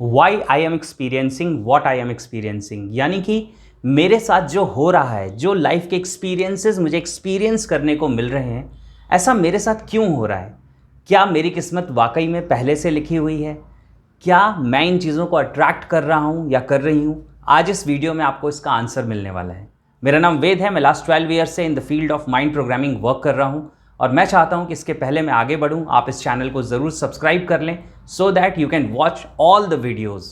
Y I am experiencing what I am experiencing, यानी कि मेरे साथ जो हो रहा है, जो लाइफ के एक्सपीरियंसेस मुझे एक्सपीरियंस करने को मिल रहे हैं, ऐसा मेरे साथ क्यों हो रहा है? क्या मेरी किस्मत वाकई में पहले से लिखी हुई है? क्या मैं इन चीज़ों को अट्रैक्ट कर रहा हूँ या कर रही हूँ? आज इस वीडियो में आपको इसका आंसर मिलने वाला है। मेरा नाम वेद है, मैं लास्ट 12 ईयर से in the field of mind programming work कर रहा हूँ और मैं चाहता हूँ कि इसके पहले मैं आगे बढ़ूँ, आप इस चैनल को ज़रूर सब्सक्राइब कर लें so that you can watch all the videos.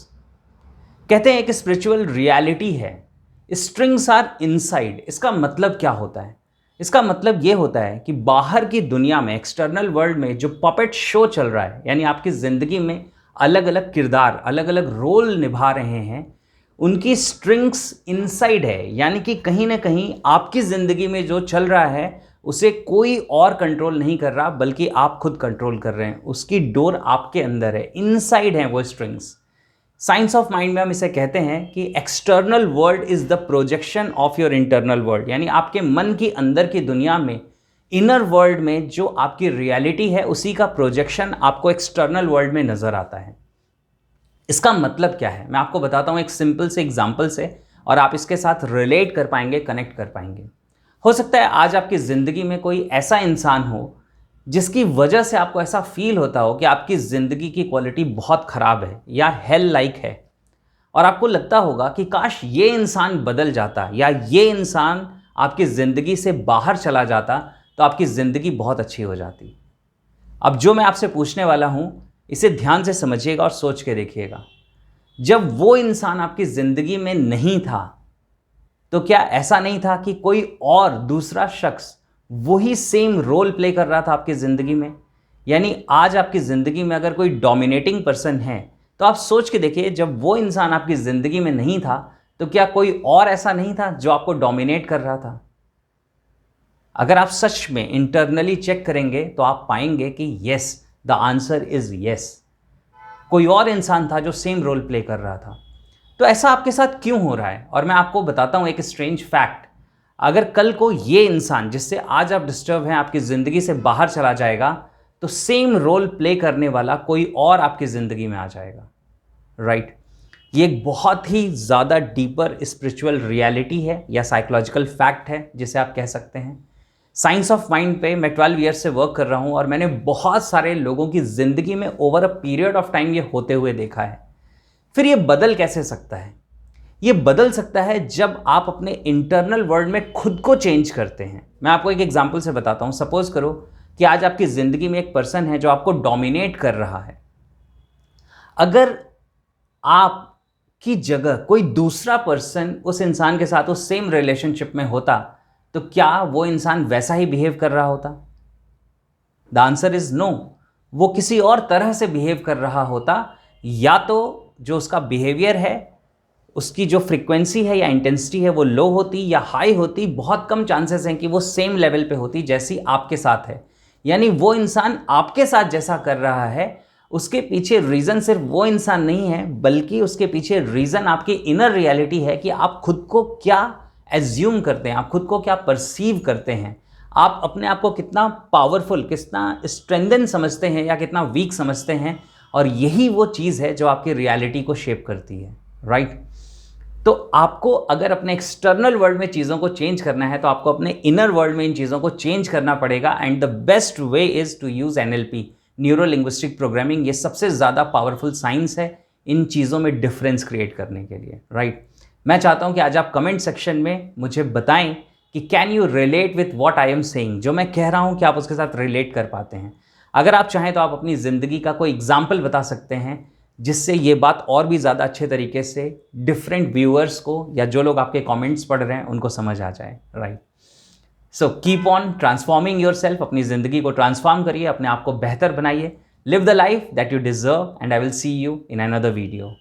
कहते हैं एक स्पिरिचुअल रियलिटी है, स्ट्रिंग्स आर इनसाइड। इसका मतलब क्या होता है? इसका मतलब ये होता है कि बाहर की दुनिया में, एक्सटर्नल वर्ल्ड में जो पपेट शो चल रहा है, यानी आपकी ज़िंदगी में अलग अलग किरदार, अलग अलग रोल निभा रहे हैं, उनकी स्ट्रिंग्स इनसाइड है। यानी कि कहीं ना कहीं आपकी ज़िंदगी में जो चल रहा है उसे कोई और कंट्रोल नहीं कर रहा, बल्कि आप खुद कंट्रोल कर रहे हैं। उसकी डोर आपके अंदर है, इनसाइड है वो स्ट्रिंग्स। साइंस ऑफ माइंड में हम इसे कहते हैं कि external world is the projection of your internal world, यानी आपके मन की अंदर की दुनिया में, इनर वर्ल्ड में जो आपकी रियलिटी है, उसी का प्रोजेक्शन आपको एक्सटर्नल वर्ल्ड में नजर आता है। इसका मतलब क्या है मैं आपको बताता हूं एक सिंपल से एग्जांपल से, और आप इसके साथ रिलेट कर पाएंगे, कनेक्ट कर पाएंगे। हो सकता है आज आपकी ज़िंदगी में कोई ऐसा इंसान हो जिसकी वजह से आपको ऐसा फील होता हो कि आपकी ज़िंदगी की क्वालिटी बहुत ख़राब है या हेल लाइक है, और आपको लगता होगा कि काश ये इंसान बदल जाता या ये इंसान आपकी ज़िंदगी से बाहर चला जाता तो आपकी ज़िंदगी बहुत अच्छी हो जाती। अब जो मैं आपसे पूछने वाला हूँ इसे ध्यान से समझिएगा और सोच के देखिएगा। जब वो इंसान आपकी ज़िंदगी में नहीं था तो क्या ऐसा नहीं था कि कोई और दूसरा शख्स वही सेम रोल प्ले कर रहा था आपकी ज़िंदगी में? यानी आज आपकी ज़िंदगी में अगर कोई डोमिनेटिंग पर्सन है तो आप सोच के देखिए, जब वो इंसान आपकी ज़िंदगी में नहीं था तो क्या कोई और ऐसा नहीं था जो आपको डोमिनेट कर रहा था? अगर आप सच में इंटरनली चेक करेंगे तो आप पाएंगे कि yes, the answer is yes. कोई और इंसान था जो सेम रोल प्ले कर रहा था। तो ऐसा आपके साथ क्यों हो रहा है? और मैं आपको बताता हूं एक स्ट्रेंज फैक्ट। अगर कल को ये इंसान जिससे आज आप डिस्टर्ब हैं आपकी ज़िंदगी से बाहर चला जाएगा तो सेम रोल प्ले करने वाला कोई और आपकी ज़िंदगी में आ जाएगा, राइट? ये एक बहुत ही ज़्यादा डीपर स्पिरिचुअल रियलिटी है या साइकोलॉजिकल फैक्ट है जिसे आप कह सकते हैं। साइंस ऑफ माइंड पे मैं 12 ईयर से वर्क कर रहा हूँ और मैंने बहुत सारे लोगों की ज़िंदगी में over a period of time ये होते हुए देखा है। फिर ये बदल कैसे सकता है? ये बदल सकता है जब आप अपने इंटरनल वर्ल्ड में खुद को चेंज करते हैं। मैं आपको एक एग्जांपल से बताता हूं। सपोज करो कि आज आपकी ज़िंदगी में एक पर्सन है जो आपको डोमिनेट कर रहा है। अगर आपकी जगह कोई दूसरा पर्सन उस इंसान के साथ उस सेम रिलेशनशिप में होता तो क्या वो इंसान वैसा ही बिहेव कर रहा होता? The answer is no. वो किसी और तरह से बिहेव कर रहा होता, या तो जो उसका बिहेवियर है, उसकी जो फ्रीक्वेंसी है या इंटेंसिटी है वो लो होती या हाई होती। बहुत कम चांसेस हैं कि वो सेम लेवल पे होती जैसी आपके साथ है। यानी वो इंसान आपके साथ जैसा कर रहा है उसके पीछे रीज़न सिर्फ वो इंसान नहीं है, बल्कि उसके पीछे रीज़न आपकी इनर रियलिटी है कि आप खुद को क्या एज्यूम करते हैं, आप खुद को क्या परसीव करते हैं, आप अपने आप को कितना पावरफुल, कितना स्ट्रेंथन समझते हैं या कितना वीक समझते हैं। और यही वो चीज़ है जो आपकी रियलिटी को शेप करती है, राइट? तो आपको अगर अपने एक्सटर्नल वर्ल्ड में चीज़ों को चेंज करना है तो आपको अपने इनर वर्ल्ड में इन चीज़ों को चेंज करना पड़ेगा। And the best way is to use NLP, neuro linguistic programming. ये सबसे ज़्यादा पावरफुल साइंस है इन चीज़ों में डिफरेंस क्रिएट करने के लिए, राइट? मैं चाहता हूँ कि आज आप कमेंट सेक्शन में मुझे बताएं कि can you relate with what I am saying. जो मैं कह रहा हूँ कि आप उसके साथ रिलेट कर पाते हैं। अगर आप चाहें तो आप अपनी ज़िंदगी का कोई एग्जाम्पल बता सकते हैं जिससे ये बात और भी ज़्यादा अच्छे तरीके से डिफरेंट व्यूअर्स को या जो लोग आपके कमेंट्स पढ़ रहे हैं उनको समझ आ जाए, right? So keep on transforming yourself. अपनी ज़िंदगी को ट्रांसफॉर्म करिए, अपने आप को बेहतर बनाइए। Live the life that you deserve and I will see you in another video.